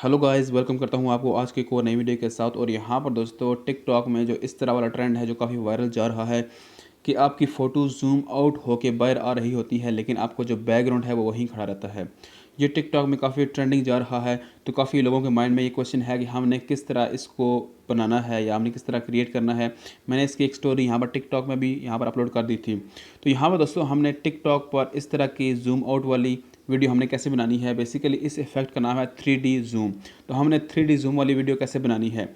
Hello guys, welcome करता हूँ आपको आज की एक और नई वीडियो के साथ। और यहाँ पर दोस्तों टिकटॉक में जो इस तरह वाला ट्रेंड है जो काफ़ी वायरल जा रहा है कि आपकी फ़ोटो जूम आउट होके बाहर आ रही होती है, लेकिन आपको जो बैकग्राउंड है वो वहीं खड़ा रहता है। ये टिकटॉक में काफ़ी ट्रेंडिंग जा रहा है। तो काफ़ी लोगों के माइंड में ये क्वेश्चन है कि हमने किस तरह इसको बनाना है या हमने किस तरह क्रिएट करना है। मैंने इसकी एक स्टोरी यहाँ पर टिकटॉक में भी यहाँ पर अपलोड कर दी थी। तो यहाँ पर दोस्तों हमने टिकटॉक पर इस तरह की जूम आउट वाली वीडियो हमने कैसे बनानी है। बेसिकली इस इफेक्ट का नाम है 3D जूम। तो हमने 3D जूम वाली वीडियो कैसे बनानी है,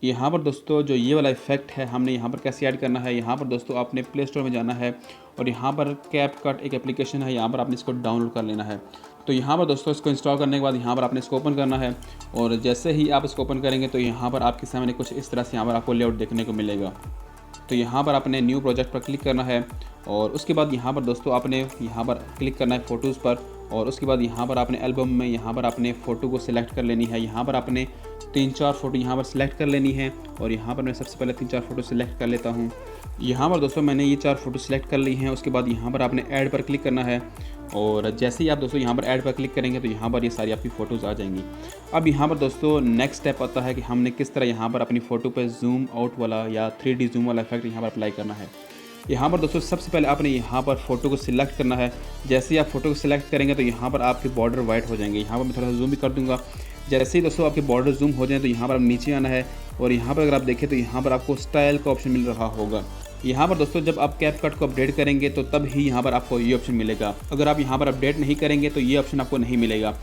यहाँ पर दोस्तों जो ये वाला इफेक्ट है हमने यहाँ पर कैसे ऐड करना है। यहाँ पर दोस्तों आपने प्ले स्टोर में जाना है और यहाँ पर कैपकट एक एप्लीकेशन है, यहाँ पर आपने इसको डाउनलोड कर लेना है। तो यहाँ पर दोस्तों इसको इंस्टॉल करने के बाद यहाँ पर आपने इसको ओपन करना है और जैसे ही आप इसको ओपन करेंगे तो यहाँ पर आपके सामने कुछ इस तरह से यहाँ पर आपको लेआउट देखने को मिलेगा। तो यहाँ पर आपने न्यू प्रोजेक्ट पर क्लिक करना है और उसके बाद यहाँ पर दोस्तों आपने यहाँ पर क्लिक करना है फ़ोटोज़ पर। और उसके बाद यहाँ पर आपने एल्बम में यहाँ पर आपने फ़ोटो को सिलेक्ट कर लेनी है। यहाँ पर आपने 3-4 फ़ोटो यहाँ पर सिलेक्ट कर लेनी है और यहाँ पर मैं सबसे पहले 3-4 फ़ोटो सिलेक्ट कर लेता हूँ। यहाँ पर दोस्तों मैंने ये 4 फ़ोटो सिलेक्ट कर ली हैं। उसके बाद यहाँ पर आपने ऐड पर क्लिक करना है और जैसे ही आप दोस्तों यहाँ पर ऐड पर क्लिक करेंगे तो यहाँ पर ये सारी आपकी फ़ोटोज़ आ जाएंगी। अब यहाँ पर दोस्तों नेक्स्ट स्टेप आता है कि हमने किस तरह यहाँ पर अपनी फ़ोटो पर जूम आउट वाला या 3D जूम वाला इफेक्ट यहाँ पर अप्लाई करना है। यहाँ पर दोस्तों सबसे पहले आपने यहाँ पर फ़ोटो को सिलेक्ट करना है। जैसे ही आप फ़ोटो को सिलेक्ट करेंगे तो यहाँ पर आपके बॉर्डर वाइट हो जाएंगे। यहाँ पर मैं थोड़ा सा जूम भी कर दूँगा। जैसे ही दोस्तों आपके बॉर्डर जूम हो जाए तो यहाँ पर आप नीचे आना है और यहाँ पर अगर आप देखें तो यहाँ पर आपको स्टाइल का ऑप्शन मिल रहा होगा। यहाँ पर दोस्तों जब आप कैपकट को अपडेट करेंगे तो तब ही यहाँ पर आपको ये ऑप्शन मिलेगा। अगर आप यहाँ पर अपडेट नहीं करेंगे तो ये ऑप्शन आपको नहीं मिलेगा।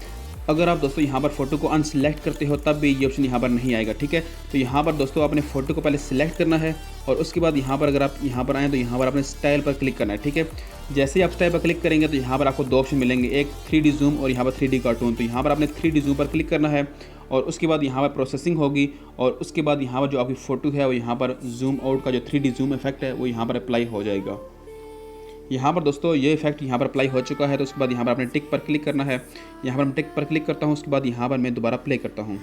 अगर आप दोस्तों यहाँ पर फ़ोटो को अनसेलेक्ट करते हो तब भी ये ऑप्शन यहाँ पर नहीं आएगा, ठीक है। तो यहाँ पर दोस्तों आपने फ़ोटो को पहले सिलेक्ट करना है और उसके बाद यहाँ पर अगर आप यहाँ पर आएँ तो यहाँ पर आपने स्टाइल पर क्लिक करना है, ठीक है। जैसे ही आप स्टाइल पर क्लिक करेंगे तो यहाँ पर आपको 2 ऑप्शन मिलेंगे, एक 3D जूम और यहाँ पर 3D कार्टून। तो यहाँ पर आपने 3D जूम पर क्लिक करना है और उसके बाद यहाँ पर प्रोसेसिंग होगी और उसके बाद यहाँ पर जो आपकी फ़ोटो है वो यहाँ पर जूम आउट का जो 3D जूम इफेक्ट है वो यहाँ पर अप्लाई हो जाएगा। यहाँ पर दोस्तों ये इफेक्ट यहाँ पर अप्लाई हो चुका है। तो उसके बाद यहाँ पर आपने टिक पर क्लिक करना है। यहाँ पर मैं टिक पर क्लिक करता हूँ, उसके बाद यहाँ पर मैं दोबारा प्ले करता हूँ।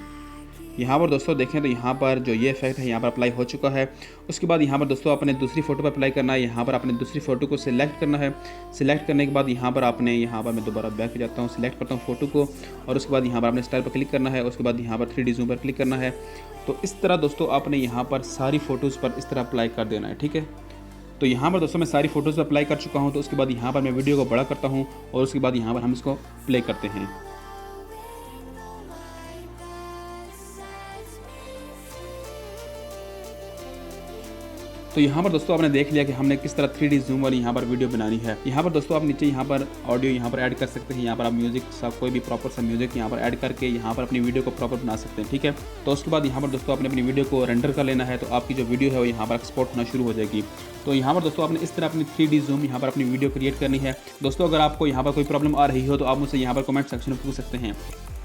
यहाँ पर दोस्तों देखें तो यहाँ पर जो ये इफेक्ट है यहाँ पर अप्लाई हो चुका है। उसके बाद यहाँ पर दोस्तों आपने दूसरी फ़ोटो पर अप्लाई करना है। यहाँ पर आपने दूसरी फ़ोटो को सिलेक्ट करना है। सिलेक्ट करने के बाद यहाँ पर आपने यहाँ पर मैं दोबारा बैक हो जाता हूँ, सिलेक्ट करता हूँ फ़ोटो को और उसके बाद यहाँ पर आपने स्टाइल पर क्लिक करना है। उसके बाद यहाँ पर 3D जूम पर क्लिक करना है। तो इस तरह दोस्तों आपने यहाँ पर सारी फ़ोटोज़ पर इस तरह अप्लाई कर देना है, ठीक है। तो यहाँ पर दोस्तों मैं सारी फ़ोटोज़ अप्लाई कर चुका हूँ। तो उसके बाद यहाँ पर मैं वीडियो को बड़ा करता हूँ और उसके बाद यहाँ पर हम इसको प्ले करते हैं। तो यहाँ पर दोस्तों आपने देख लिया कि हमने किस तरह 3D जूम वाली यहाँ पर वीडियो बनानी है। यहाँ पर दोस्तों आप नीचे यहाँ पर ऑडियो यहाँ पर ऐड कर सकते हैं। यहाँ पर आप म्यूजिक सा कोई भी प्रॉपर सा म्यूजिक यहाँ पर ऐड करके यहाँ पर अपनी वीडियो को प्रॉपर बना सकते हैं, ठीक है। तो उसके बाद यहाँ पर दोस्तों आपने अपनी वीडियो को रेंडर कर लेना है। तो आपकी जो वीडियो है वो यहाँ पर एक्सपोर्ट होना शुरू हो जाएगी। तो यहाँ पर दोस्तों आपने इस तरह अपनी 3D जूम यहाँ पर अपनी वीडियो क्रिएट करनी है। दोस्तों अगर आपको यहाँ पर कोई प्रॉब्लम आ रही हो तो आप मुझसे यहाँ पर कमेंट सेक्शन में पूछ सकते हैं।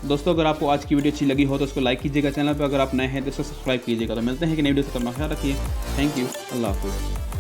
दोस्तों अगर आपको आज की वीडियो अच्छी लगी हो तो उसको लाइक कीजिएगा। चैनल पर अगर आप नए हैं तो इसको सब्सक्राइब कीजिएगा। तो मिलते हैं कि नई वीडियो से, करना ख्याल रखिए। थैंक यू, अल्लाह हाफ़िज़।